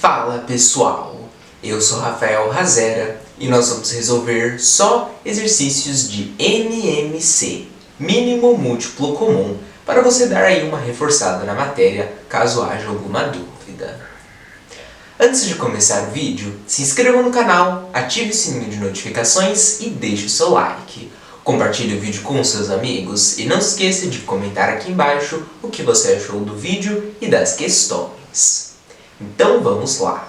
Fala pessoal, eu sou Rafael Razera e nós vamos resolver só exercícios de MMC, mínimo múltiplo comum, para você dar aí uma reforçada na matéria caso haja alguma dúvida. Antes de começar o vídeo, se inscreva no canal, ative o sininho de notificações e deixe o seu like. Compartilhe o vídeo com seus amigos e não se esqueça de comentar aqui embaixo o que você achou do vídeo e das questões. Então vamos lá!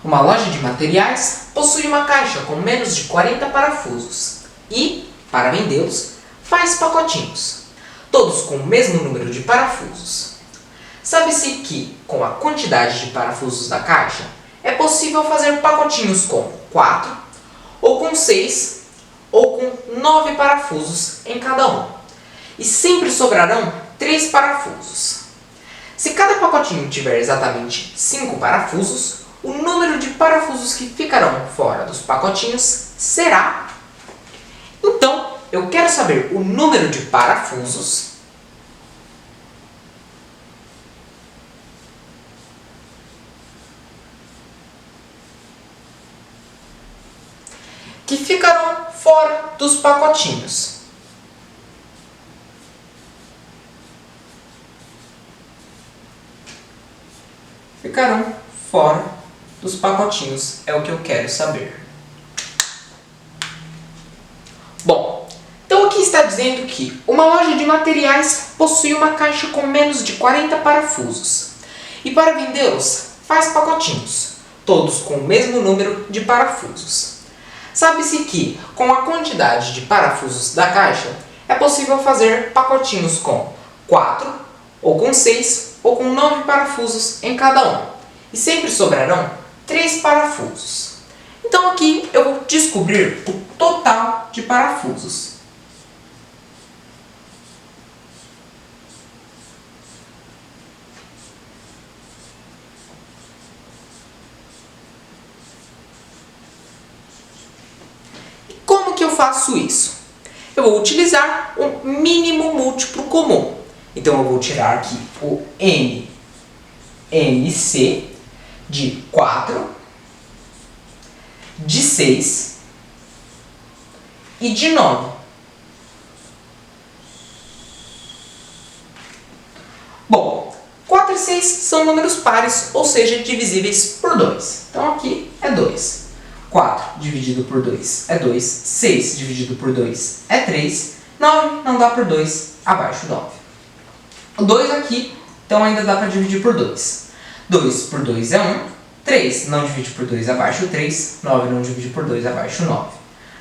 Uma loja de materiais possui uma caixa com menos de 40 parafusos e, para vendê-los, faz pacotinhos, todos com o mesmo número de parafusos. Sabe-se que, com a quantidade de parafusos da caixa, é possível fazer pacotinhos com 4, ou com 6, ou com 9 parafusos em cada um. E sempre sobrarão 3 parafusos. Se cada pacotinho tiver exatamente 5 parafusos, o número de parafusos que ficarão fora dos pacotinhos será... Então, eu quero saber o número de parafusos que ficarão fora dos pacotinhos. Ficarão fora dos pacotinhos, é o que eu quero saber. Bom, então aqui está dizendo que uma loja de materiais possui uma caixa com menos de 40 parafusos. E para vendê-los, faz pacotinhos, todos com o mesmo número de parafusos. Sabe-se que, com a quantidade de parafusos da caixa, é possível fazer pacotinhos com 4, ou com 6, ou com 9 parafusos em cada um. E sempre sobrarão 3 parafusos. Então aqui eu vou descobrir o total de parafusos. E como que eu faço isso? Eu vou utilizar o mínimo múltiplo comum. Então eu vou tirar aqui o MC de 4, de 6 e de 9. Bom, 4 e 6 são números pares, ou seja, divisíveis por 2. Então aqui é 2. 4 dividido por 2 é 2. 6 dividido por 2 é 3. 9 não dá por 2, abaixo 9. O 2 aqui, então ainda dá para dividir por 2. 2 por 2 é 1. 3 não divide por 2, abaixo 3. 9 não divide por 2, abaixo 9.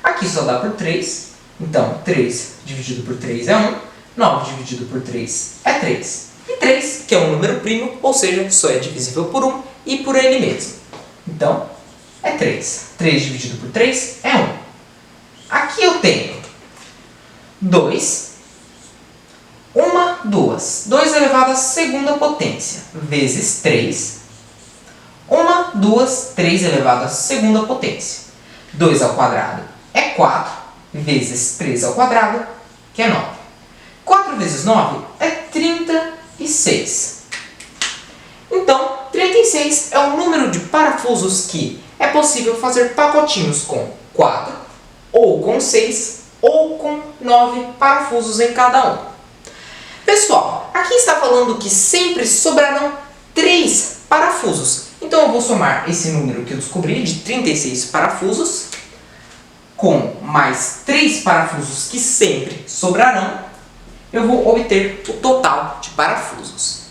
Aqui só dá por 3. Então, 3 dividido por 3 é 1. 9 dividido por 3 é 3. E 3, que é um número primo, ou seja, só é divisível por 1 e por ele mesmo. Então, é 3. 3 dividido por 3 é 1. Aqui eu tenho 2... 2 elevado à segunda potência, vezes 3. 2, 3 elevado à segunda potência. 2 ao quadrado é 4, vezes 3 ao quadrado, que é 9. 4 vezes 9 é 36. Então, 36 é o número de parafusos que é possível fazer pacotinhos com 4, ou com 6, ou com 9 parafusos em cada um. Pessoal, aqui está falando que sempre sobrarão 3 parafusos. Então eu vou somar esse número que eu descobri, de 36 parafusos, com mais 3 parafusos que sempre sobrarão, eu vou obter o total de parafusos.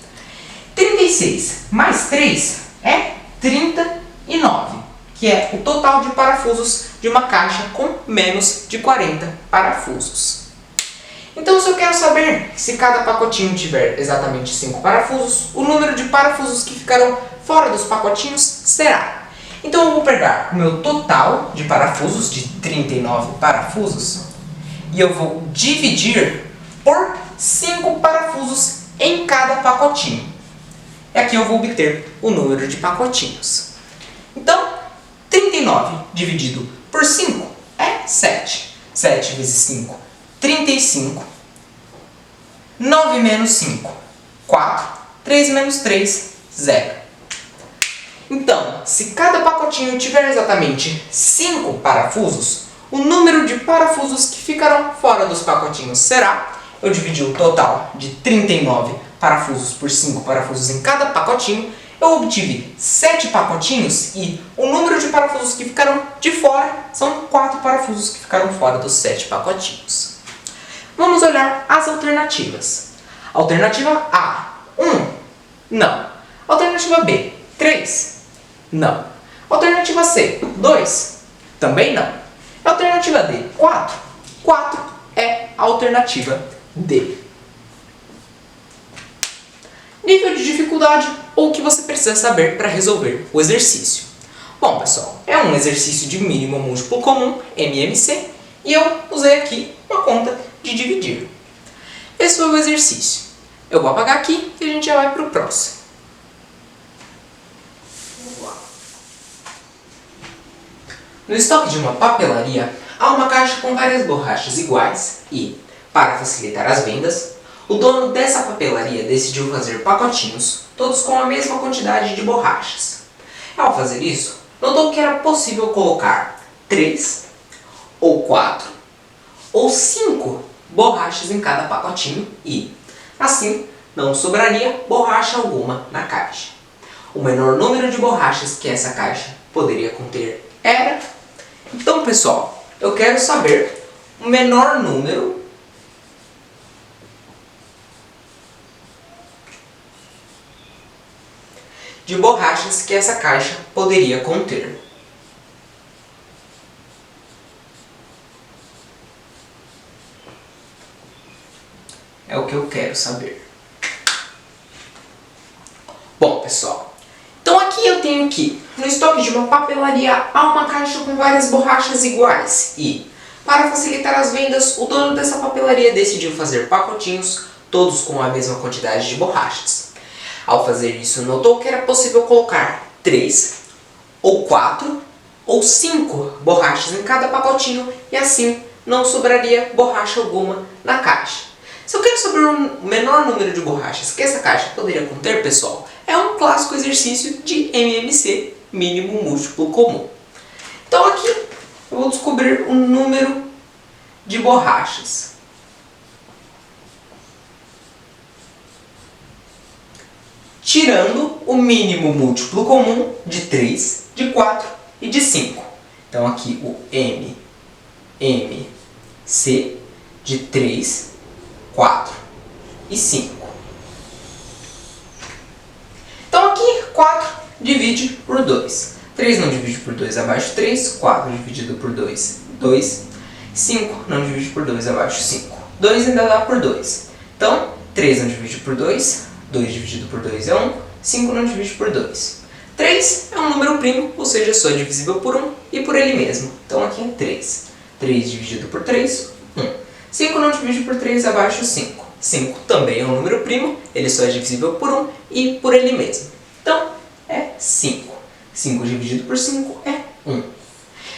36 mais 3 é 39, que é o total de parafusos de uma caixa com menos de 40 parafusos. Então, se eu quero saber se cada pacotinho tiver exatamente 5 parafusos, o número de parafusos que ficarão fora dos pacotinhos será. Então, eu vou pegar o meu total de parafusos, de 39 parafusos, e eu vou dividir por 5 parafusos em cada pacotinho. E aqui eu vou obter o número de pacotinhos. Então, 39 dividido por 5 é 7. 7 vezes 5, 35. 9 menos 5, 4. 3 menos 3, 0. Então, se cada pacotinho tiver exatamente 5 parafusos, o número de parafusos que ficarão fora dos pacotinhos será... Eu dividi o total de 39 parafusos por 5 parafusos em cada pacotinho. Eu obtive 7 pacotinhos e o número de parafusos que ficaram de fora são 4 parafusos que ficaram fora dos 7 pacotinhos. Vamos olhar as alternativas. Alternativa A, 1. Não. Alternativa B, 3. Não. Alternativa C, 2. Também não. Alternativa D, 4. 4 é a alternativa D. Nível de dificuldade ou o que você precisa saber para resolver o exercício. Bom, pessoal, é um exercício de mínimo múltiplo comum, MMC, e eu usei aqui uma conta de dividir. Esse foi o exercício. Eu vou apagar aqui e a gente já vai para o próximo. No estoque de uma papelaria, há uma caixa com várias borrachas iguais e, para facilitar as vendas, o dono dessa papelaria decidiu fazer pacotinhos, todos com a mesma quantidade de borrachas. Ao fazer isso, notou que era possível colocar 3, ou 4, ou 5 borrachas em cada pacotinho e, assim, não sobraria borracha alguma na caixa. O menor número de borrachas que essa caixa poderia conter era... Então, pessoal, eu quero saber o menor número de borrachas que essa caixa poderia conter. É o que eu quero saber. Bom, pessoal, então aqui eu tenho que, no estoque de uma papelaria, há uma caixa com várias borrachas iguais e, para facilitar as vendas, o dono dessa papelaria decidiu fazer pacotinhos, todos com a mesma quantidade de borrachas. Ao fazer isso, notou que era possível colocar 3, ou 4, ou 5 borrachas em cada pacotinho e assim não sobraria borracha alguma na caixa. Se eu quero saber o menor número de borrachas que essa caixa poderia conter, pessoal, é um clássico exercício de MMC, mínimo múltiplo comum. Então aqui eu vou descobrir o número de borrachas. Tirando o mínimo múltiplo comum de 3, de 4 e de 5. Então aqui o MMC de 3, 4 e 5. Então aqui 4 divide por 2. 3 não divide por 2 abaixo 3, 4 dividido por 2, 2. 5 não divide por 2 abaixo 5. 2 ainda dá por 2. Então 3 não divide por 2, 2 dividido por 2 é 1, 5 não divide por 2. 3 é um número primo, ou seja, só é divisível por 1 e por ele mesmo. Então aqui é 3. 3 dividido por 3, 1. 5 não divide por 3 abaixo 5. 5 também é um número primo, ele só é divisível por 1 e por ele mesmo. Então é 5. 5 dividido por 5 é 1.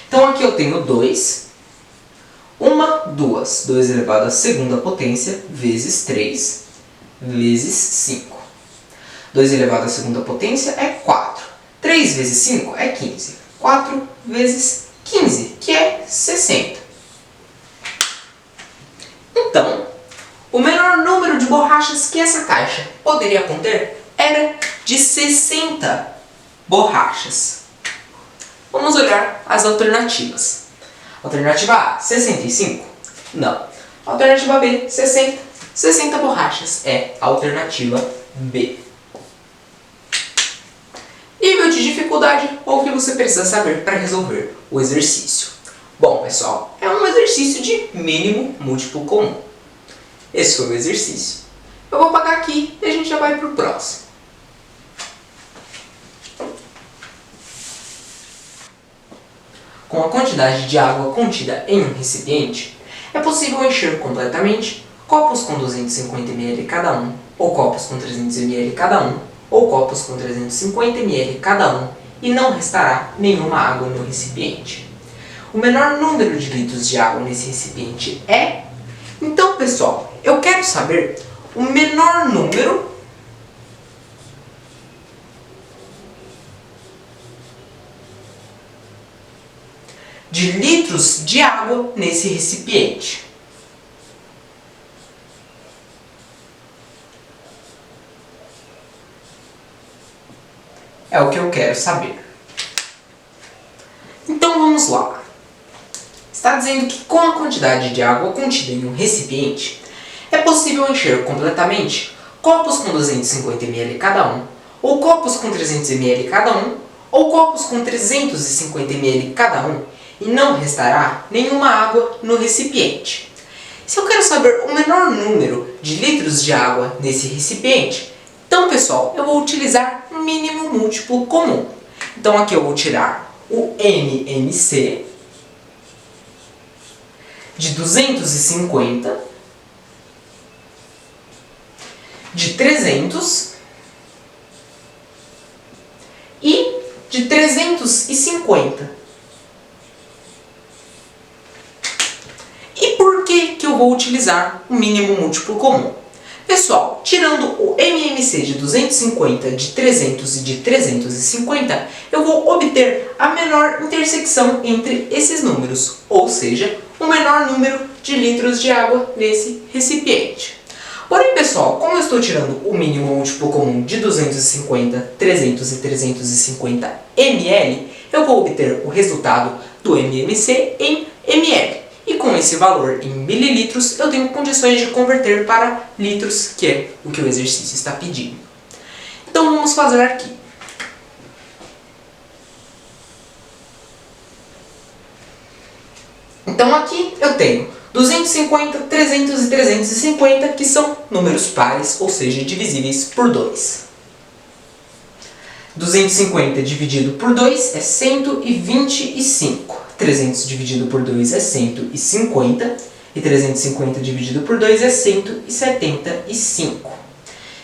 Então aqui eu tenho 2. 2. 2 elevado à segunda potência vezes 3 vezes 5. 2 elevado à segunda potência é 4. 3 vezes 5 é 15. 4 vezes 15, que é 60. Então, o menor número de borrachas que essa caixa poderia conter era de 60 borrachas. Vamos olhar as alternativas. Alternativa A, 65? Não. Alternativa B, 60. 60 borrachas é a alternativa B. Nível de dificuldade ou o que você precisa saber para resolver o exercício. Bom, pessoal, é um exercício de mínimo múltiplo comum. Esse foi o exercício. Eu vou apagar aqui e a gente já vai para o próximo. Com a quantidade de água contida em um recipiente, é possível encher completamente copos com 250 ml cada um, ou copos com 300 ml cada um, ou copos com 350 ml cada um, e não restará nenhuma água no recipiente. O menor número de litros de água nesse recipiente é... Então, pessoal, eu quero saber o menor número de litros de água nesse recipiente? É o que eu quero saber. Então vamos lá. Está dizendo que com a quantidade de água contida em um recipiente, é possível encher completamente copos com 250 ml cada um, ou copos com 300 ml cada um, ou copos com 350 ml cada um, e não restará nenhuma água no recipiente. Se eu quero saber o menor número de litros de água nesse recipiente, então pessoal, eu vou utilizar um mínimo múltiplo comum. Então aqui eu vou tirar o MMC de 250, de 300 e de 350. E por que eu vou utilizar o mínimo múltiplo comum? Pessoal, tirando o MMC de 250, de 300 e de 350, eu vou obter a menor intersecção entre esses números, ou seja, o menor número de litros de água nesse recipiente. Porém, pessoal, como eu estou tirando o mínimo múltiplo comum de 250, 300 e 350 ml, eu vou obter o resultado do MMC em ml. E com esse valor em mililitros, eu tenho condições de converter para litros, que é o que o exercício está pedindo. Então vamos fazer aqui. Então aqui eu tenho 250, 300 e 350, que são números pares, ou seja, divisíveis por 2. 250 dividido por 2 é 125. 300 dividido por 2 é 150. E 350 dividido por 2 é 175.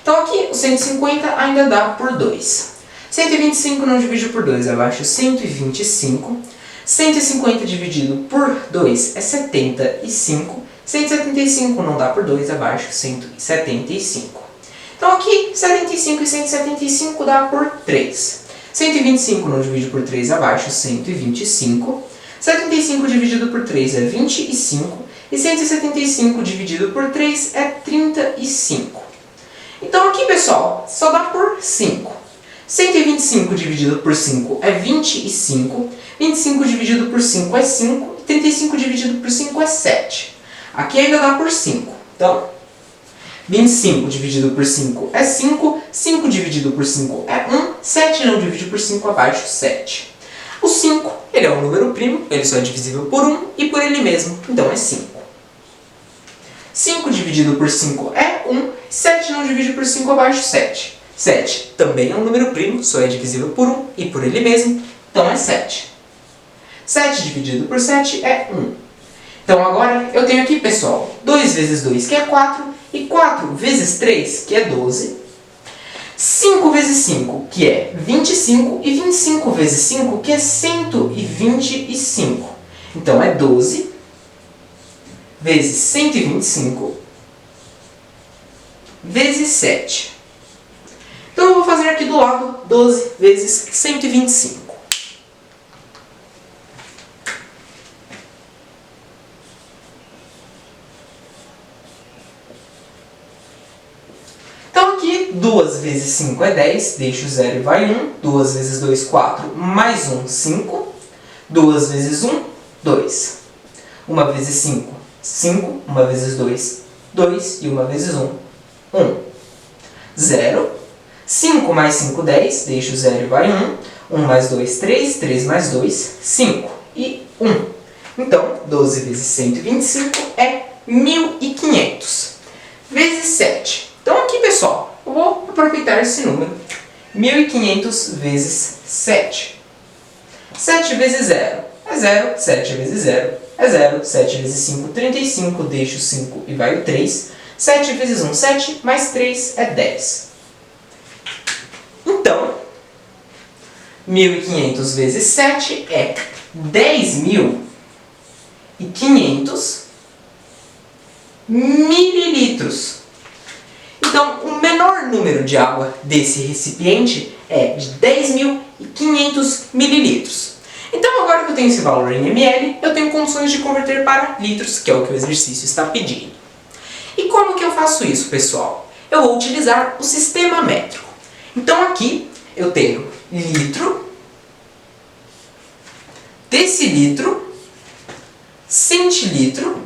Então aqui o 150 ainda dá por 2. 125 não divide por 2, abaixo 125. 150 dividido por 2 é 75. 175 não dá por 2, abaixo 175. Então aqui 75 e 175 dá por 3. 125 não divide por 3, abaixo 125. 75 dividido por 3 é 25. E 175 dividido por 3 é 35. Então aqui, pessoal, só dá por 5. 125 dividido por 5 é 25. 25 dividido por 5 é 5. E 35 dividido por 5 é 7. Aqui ainda dá por 5. Então, 25 dividido por 5 é 5. 5 dividido por 5 é 1. 7 não divide por 5, abaixo 7. O 5, ele é um número primo, ele só é divisível por 1 e por ele mesmo, então é 5. 5 dividido por 5 é 1. 7 não divide por 5, abaixo 7. 7 também é um número primo, só é divisível por 1 e por ele mesmo, então é 7. 7 dividido por 7 é 1. Então agora eu tenho aqui, pessoal, 2 vezes 2, que é 4, e 4 vezes 3, que é 12. 5 vezes 5, que é 25, e 25 vezes 5, que é 125. Então é 12 vezes 125 vezes 7. Então eu vou fazer aqui do lado 12 vezes 125. Então aqui 2 vezes 5 é 10, deixa o 0 e vai 1. 2 vezes 2, 4, mais 1, 5. 2 vezes 1, 2. 1 vezes 5, 5. 1 vezes 2, 2. E 1 vezes 1, 1. 0. 5 mais 5, 10. Deixa o 0 e vai 1. 1 mais 2, 3. 3 mais 2, 5. E 1. Então, 12 vezes 125 é 1.500. Vezes 7. Então aqui, pessoal, eu vou aproveitar esse número. 1.500 vezes 7. 7 vezes 0 é 0. 7 vezes 0 é 0. 7 vezes 5, 35. Deixa o 5 e vai o 3. 7 vezes 1, 7. Mais 3 é 10. Então, 1.500 vezes 7 é 10.500 mililitros. Então, o menor número de água desse recipiente é de 10.500 mililitros. Então, agora que eu tenho esse valor em ml, eu tenho condições de converter para litros, que é o que o exercício está pedindo. E como que eu faço isso, pessoal? Eu vou utilizar o sistema métrico. Então aqui eu tenho litro, decilitro, centilitro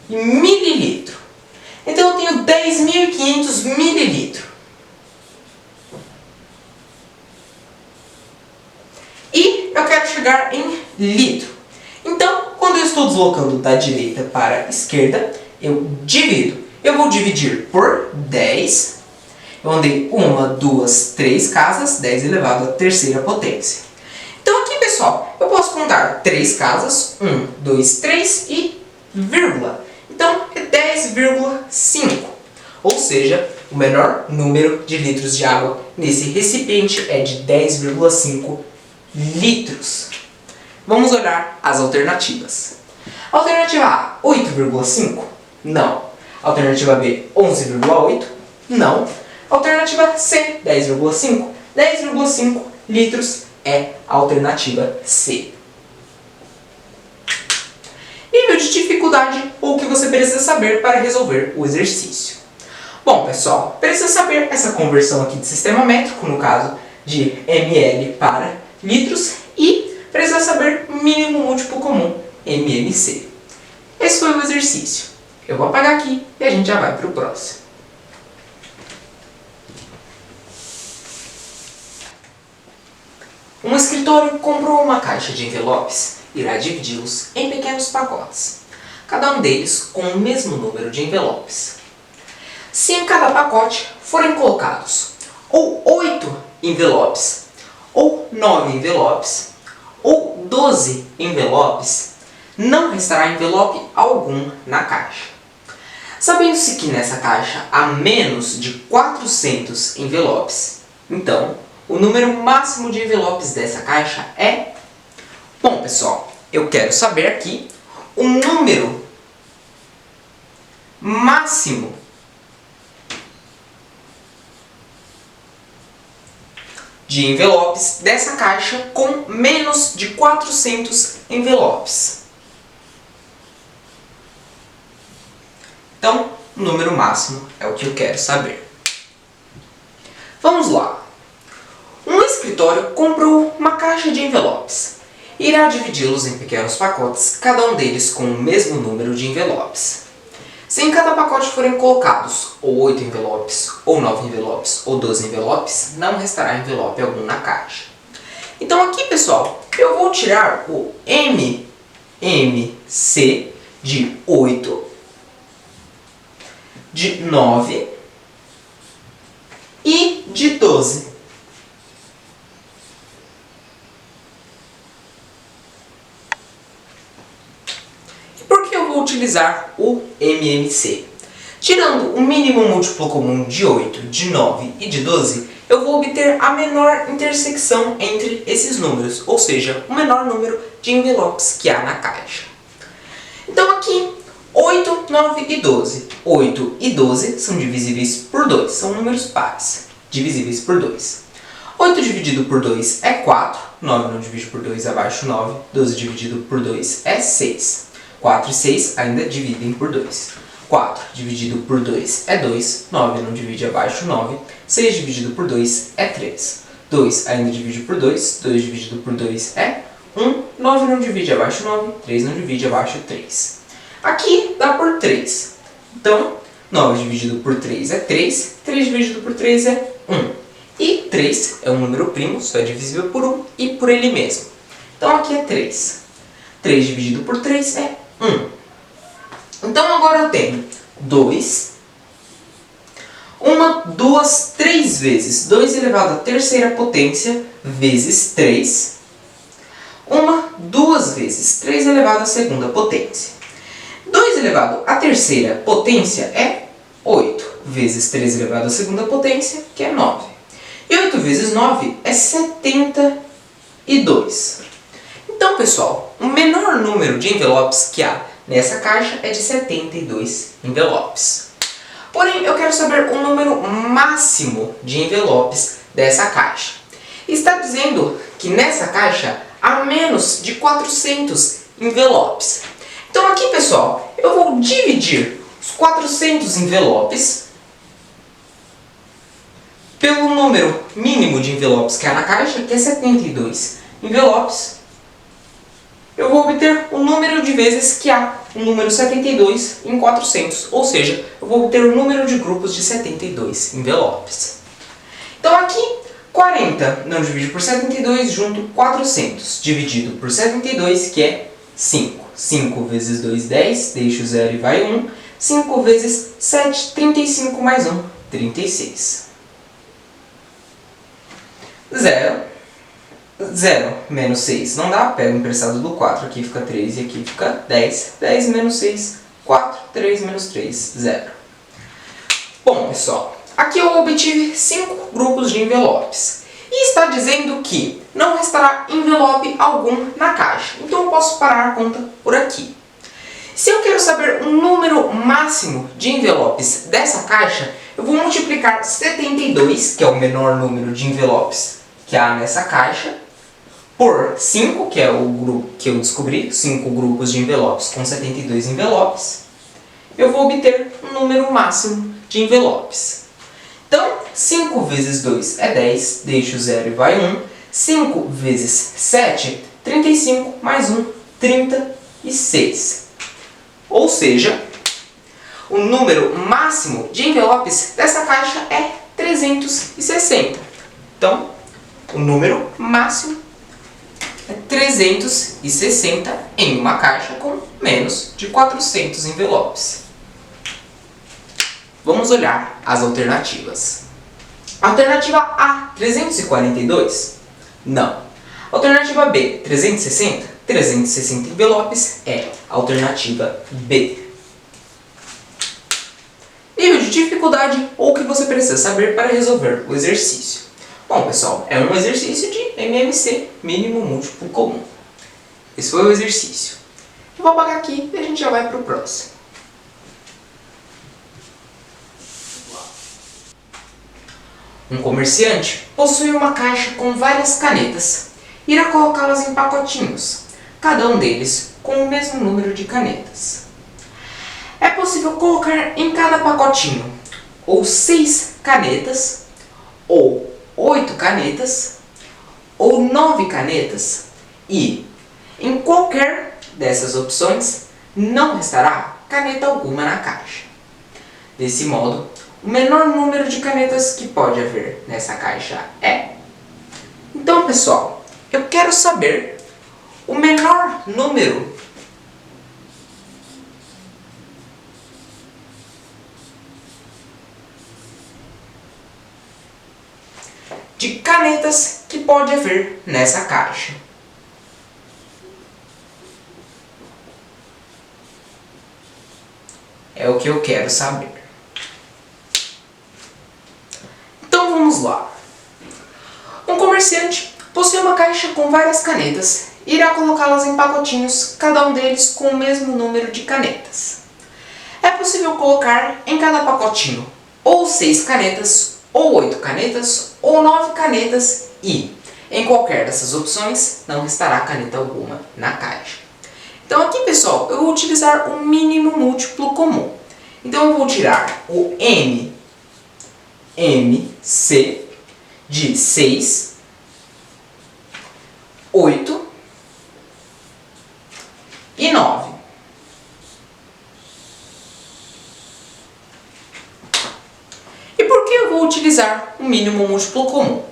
e mililitro. Então eu tenho 10.500 mililitros. E eu quero chegar em litro. Então, quando eu estou deslocando da direita para a esquerda, eu divido. Eu vou dividir por 10. Eu andei 1, 2, 3 casas, 10 elevado à terceira potência. Então aqui, pessoal, eu posso contar 3 casas, 1, 2, 3 e vírgula. Então é 10,5. Ou seja, o menor número de litros de água nesse recipiente é de 10,5 litros. Vamos olhar as alternativas. Alternativa A, 8,5? Não. Alternativa B, 11,8? Não. Alternativa C, 10,5? 10,5 litros é a alternativa C. Nível de dificuldade ou o que você precisa saber para resolver o exercício. Bom, pessoal, precisa saber essa conversão aqui de sistema métrico, no caso de ml para litros, e precisa saber mínimo múltiplo comum, MMC. Esse foi o exercício. Eu vou apagar aqui e a gente já vai para o próximo. Um escritório comprou uma caixa de envelopes e irá dividi-los em pequenos pacotes, cada um deles com o mesmo número de envelopes. Se em cada pacote forem colocados ou 8 envelopes, ou 9 envelopes, ou 12 envelopes, não restará envelope algum na caixa. Sabendo-se que nessa caixa há menos de 400 envelopes, então o número máximo de envelopes dessa caixa é... Bom, pessoal, eu quero saber aqui o número máximo de envelopes dessa caixa com menos de 400 envelopes. Então, o número máximo é o que eu quero saber. Vamos lá. Um escritório comprou uma caixa de envelopes. Irá dividi-los em pequenos pacotes, cada um deles com o mesmo número de envelopes. Se em cada pacote forem colocados ou 8 envelopes, ou 9 envelopes, ou 12 envelopes, não restará envelope algum na caixa. Então aqui, pessoal, eu vou tirar o MMC de 8, de 9 e de 12. Por que eu vou utilizar o MMC? Tirando o mínimo múltiplo comum de 8, de 9 e de 12, eu vou obter a menor intersecção entre esses números, ou seja, o menor número de envelopes que há na caixa. Então aqui, 8, 9 e 12. 8 e 12 são divisíveis por 2, são números pares, divisíveis por 2. 8 dividido por 2 é 4, 9 não divide por 2 abaixo 9, 12 dividido por 2 é 6. 4 e 6 ainda dividem por 2. 4 dividido por 2 é 2, 9 não divide abaixo 9, 6 dividido por 2 é 3. 2 ainda divide por 2, 2 dividido por 2 é 1, 9 não divide abaixo 9, 3 não divide abaixo 3. Aqui dá por 3. Então, 9 dividido por 3 é 3, 3 dividido por 3 é 1. E 3 é um número primo, só é divisível por 1 e por ele mesmo. Então aqui é 3. 3 dividido por 3 é 1. Então agora eu tenho 2, 1, 2, 3 vezes 2 elevado à terceira potência vezes 3. 1, 2 vezes 3 elevado à segunda potência. 2 elevado à terceira potência é 8 vezes 3 elevado à segunda potência, que é 9. E 8 vezes 9 é 72. Então, pessoal, o menor número de envelopes que há nessa caixa é de 72 envelopes. Porém, eu quero saber o número máximo de envelopes dessa caixa. Está dizendo que nessa caixa a menos de 400 envelopes. Então aqui, pessoal, eu vou dividir os 400 envelopes pelo número mínimo de envelopes que há na caixa, que é 72 envelopes. Eu vou obter o número de vezes que há o número 72 em 400, ou seja, eu vou obter o número de grupos de 72 envelopes. Então aqui, 40 não dividido por 72, junto 400 dividido por 72, que é 5. 5 vezes 2, 10, deixa o 0 e vai 1. 5 vezes 7, 35 mais 1, 36. 0 menos 6 não dá, pega o emprestado do 4, aqui fica 3 e aqui fica 10. 10 menos 6, 4, 3 menos 3, 0. Bom, pessoal, aqui eu obtive 5 grupos de envelopes. E está dizendo que não restará envelope algum na caixa. Então eu posso parar a conta por aqui. Se eu quero saber o número máximo de envelopes dessa caixa, eu vou multiplicar 72, que é o menor número de envelopes que há nessa caixa, por 5, que é o grupo que eu descobri, 5 grupos de envelopes com 72 envelopes. Eu vou obter um número máximo de envelopes. Então, 5 vezes 2 é 10, deixa o 0 e vai 1. 5 vezes 7, 35, mais 1, 36. Ou seja, o número máximo de envelopes dessa caixa é 360. Então, o número máximo é 360 em uma caixa com menos de 400 envelopes. Vamos olhar as alternativas. Alternativa A, 342? Não. Alternativa B, 360? 360 envelopes é a alternativa B. Nível de dificuldade ou o que você precisa saber para resolver o exercício. Bom, pessoal, é um exercício de MMC, mínimo múltiplo comum. Esse foi o exercício. Eu vou apagar aqui e a gente já vai para o próximo. Um comerciante possui uma caixa com várias canetas. Irá colocá-las em pacotinhos, cada um deles com o mesmo número de canetas. É possível colocar em cada pacotinho ou 6 canetas, ou 8 canetas, ou 9 canetas, e em qualquer dessas opções não restará caneta alguma na caixa. Desse modo, o menor número de canetas que pode haver nessa caixa é... Então, pessoal, eu quero saber o menor número de canetas que pode haver nessa caixa. É o que eu quero saber. Então vamos lá. Um comerciante possui uma caixa com várias canetas e irá colocá-las em pacotinhos, cada um deles com o mesmo número de canetas. É possível colocar em cada pacotinho ou 6 canetas, ou 8 canetas, ou 9 canetas e, em qualquer dessas opções, não restará caneta alguma na caixa. Então aqui, pessoal, eu vou utilizar o mínimo múltiplo comum. Então eu vou tirar o MC de 6, 8 e 9. E por que eu vou utilizar o mínimo múltiplo comum?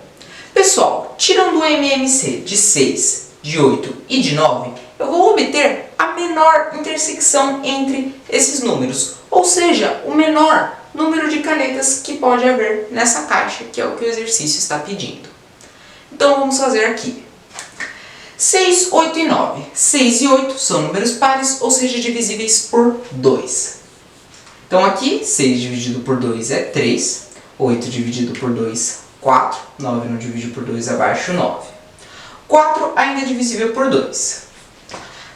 Pessoal, tirando o MMC de 6, de 8 e de 9, eu vou obter a menor intersecção entre esses números, ou seja, o menor número de canetas que pode haver nessa caixa, que é o que o exercício está pedindo. Então vamos fazer aqui. 6, 8 e 9. 6 e 8 são números pares, ou seja, divisíveis por 2. Então aqui, 6 dividido por 2 é 3, 8 dividido por 2, 4, 9 não divide por 2, abaixo 9. 4 ainda é divisível por 2.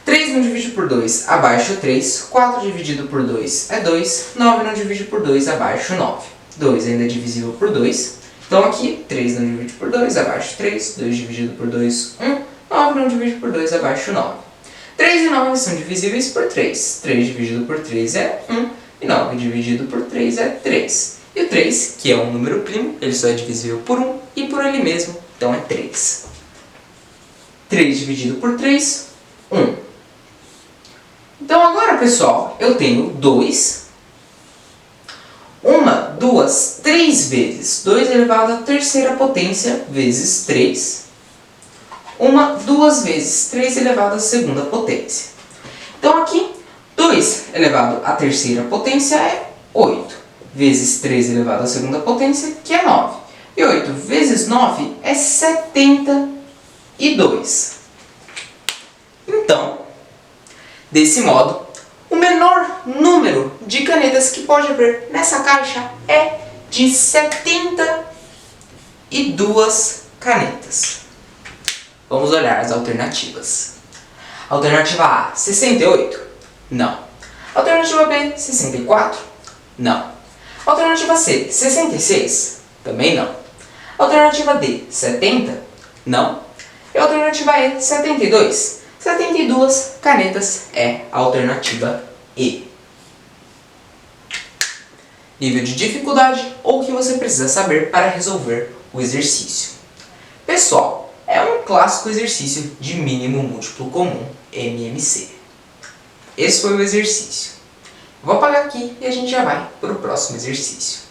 3 não divide por 2, abaixo 3. 4 dividido por 2 é 2. 9 não divide por 2, abaixo 9. 2 ainda é divisível por 2. Então aqui, 3 não divide por 2, abaixo 3. 2 dividido por 2, 1. 9 não divide por 2, abaixo 9. 3 e 9 são divisíveis por 3. 3 dividido por 3 é 1. E 9 dividido por 3 é 3. E o 3, que é um número primo, ele só é divisível por 1 e por ele mesmo, então é 3. 3 dividido por 3, 1. Então agora, pessoal, eu tenho 2. 1, 2, 3 vezes 2 elevado à terceira potência vezes 3. 1, 2 vezes 3 elevado à segunda potência. Então aqui, 2 elevado à terceira potência é 8. Vezes 3 elevado à segunda potência, que é 9. E 8 vezes 9 é 72. Então, desse modo, o menor número de canetas que pode haver nessa caixa é de 72 canetas. Vamos olhar as alternativas. Alternativa A, 68? Não. Alternativa B, 64? Não. Alternativa C, 66? Também não. Alternativa D, 70? Não. E alternativa E, 72? 72 canetas é a alternativa E. Nível de dificuldade ou o que você precisa saber para resolver o exercício. Pessoal, é um clássico exercício de mínimo múltiplo comum, MMC. Esse foi o exercício. Vou apagar aqui e a gente já vai para o próximo exercício.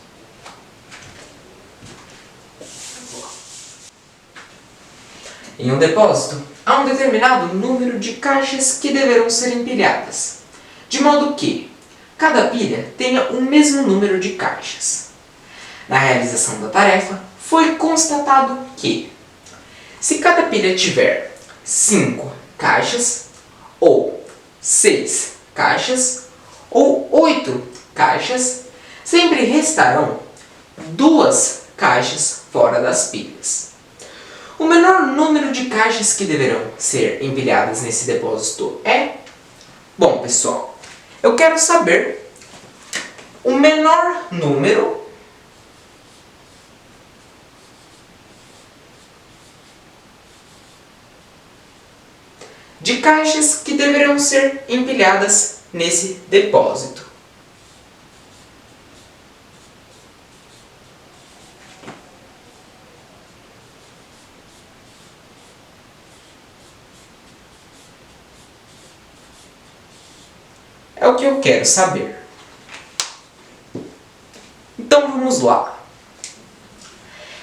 Em um depósito, há um determinado número de caixas que deverão ser empilhadas, de modo que cada pilha tenha o mesmo número de caixas. Na realização da tarefa, foi constatado que, se cada pilha tiver 5 caixas, ou 6 caixas, ou 8 caixas, sempre restarão 2 caixas fora das pilhas. O menor número de caixas que deverão ser empilhadas nesse depósito é... Bom, pessoal, eu quero saber o menor número de caixas que deverão ser empilhadas nesse depósito. É o que eu quero saber. Então vamos lá.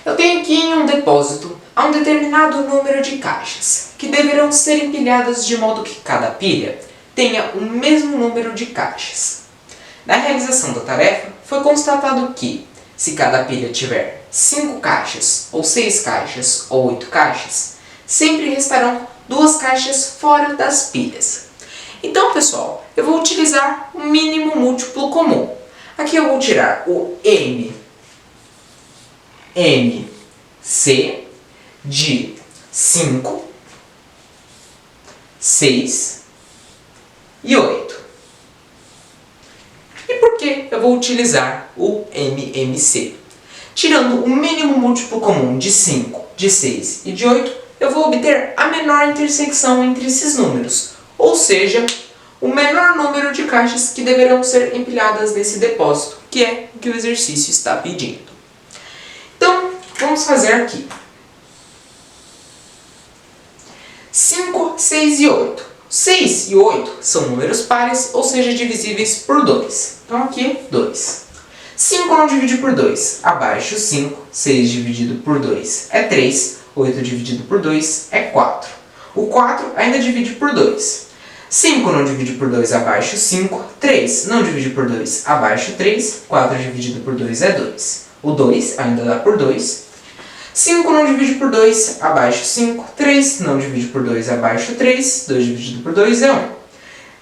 Eu tenho aqui em um depósito há um determinado número de caixas, que deverão ser empilhadas de modo que cada pilha tenha o mesmo número de caixas. Na realização da tarefa, foi constatado que, se cada pilha tiver 5 caixas, ou 6 caixas, ou 8 caixas, sempre restarão 2 caixas fora das pilhas. Então, pessoal, eu vou utilizar o mínimo múltiplo comum. Aqui eu vou tirar o MC de 5, 6 e 8. E por que eu vou utilizar o MMC? Tirando o mínimo múltiplo comum de 5, de 6 e de 8, eu vou obter a menor intersecção entre esses números, ou seja, o menor número de caixas que deverão ser empilhadas nesse depósito, que é o que o exercício está pedindo. Então, vamos fazer aqui. 5, 6 e 8. 6 e 8 são números pares, ou seja, divisíveis por 2. Então aqui, 2. 5 não divide por 2. Abaixo 5. 6 dividido por 2 é 3. 8 dividido por 2 é 4. O 4 ainda divide por 2. 5 não divide por 2, abaixo 5. 3 não divide por 2, abaixo 3. 4 dividido por 2 é 2. O 2 ainda dá por 2. 5 não divide por 2, abaixo 5. 3 não divide por 2, abaixo 3. 2 dividido por 2 é 1.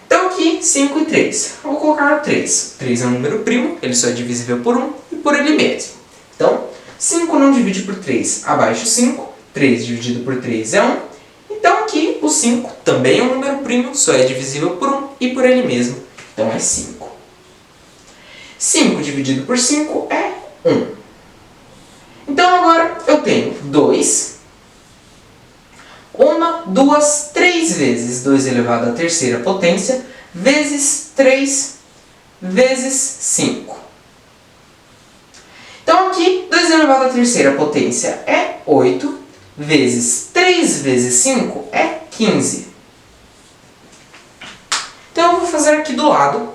Então aqui, 5 e 3. Eu vou colocar o 3. 3 é um número primo, ele só é divisível por 1 e por ele mesmo. Então, 5 não divide por 3, abaixo 5. 3 dividido por 3 é 1. Então aqui, o 5 também é um número primo, só é divisível por 1 e por ele mesmo. Então é 5. 5 dividido por 5 é 1. Então agora eu tenho 2, 1, 2 vezes 2 elevado à terceira potência vezes 3 vezes 5. Então aqui 2 elevado à terceira potência é 8, vezes 3 vezes 5 é 15. Então eu vou fazer aqui do lado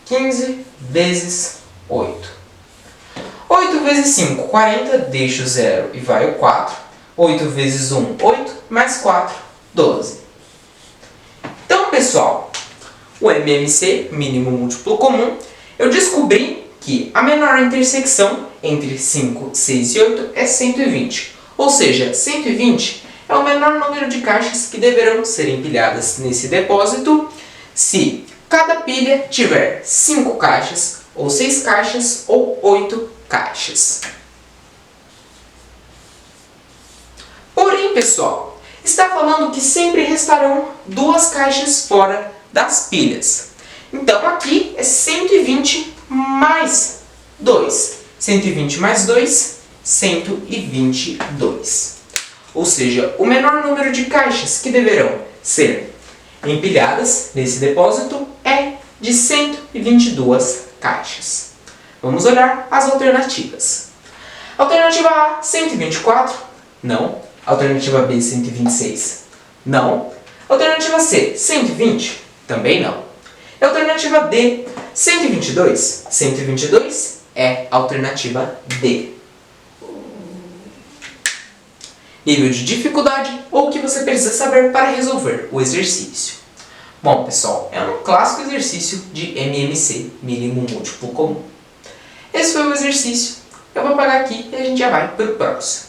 15 vezes 8. 8 vezes 5, 40, deixa o 0 e vai o 4. 8 vezes 1, 8, mais 4, 12. Então, pessoal, o MMC, mínimo múltiplo comum, eu descobri que a menor intersecção entre 5, 6 e 8 é 120. Ou seja, 120 é o menor número de caixas que deverão ser empilhadas nesse depósito se cada pilha tiver 5 caixas, ou 6 caixas, ou 8 caixas. Porém, pessoal, está falando que sempre restarão 2 caixas fora das pilhas. Então, aqui é 120 mais 2. 120 mais 2, 122. Ou seja, o menor número de caixas que deverão ser empilhadas nesse depósito é de 122 caixas. Vamos olhar as alternativas. Alternativa A, 124? Não. Alternativa B, 126? Não. Alternativa C, 120? Também não. E alternativa D, 122? 122 é a alternativa D. Nível de dificuldade ou o que você precisa saber para resolver o exercício. Bom, pessoal, é um clássico exercício de MMC, mínimo múltiplo comum. Esse foi o exercício. Eu vou apagar aqui e a gente já vai para o próximo.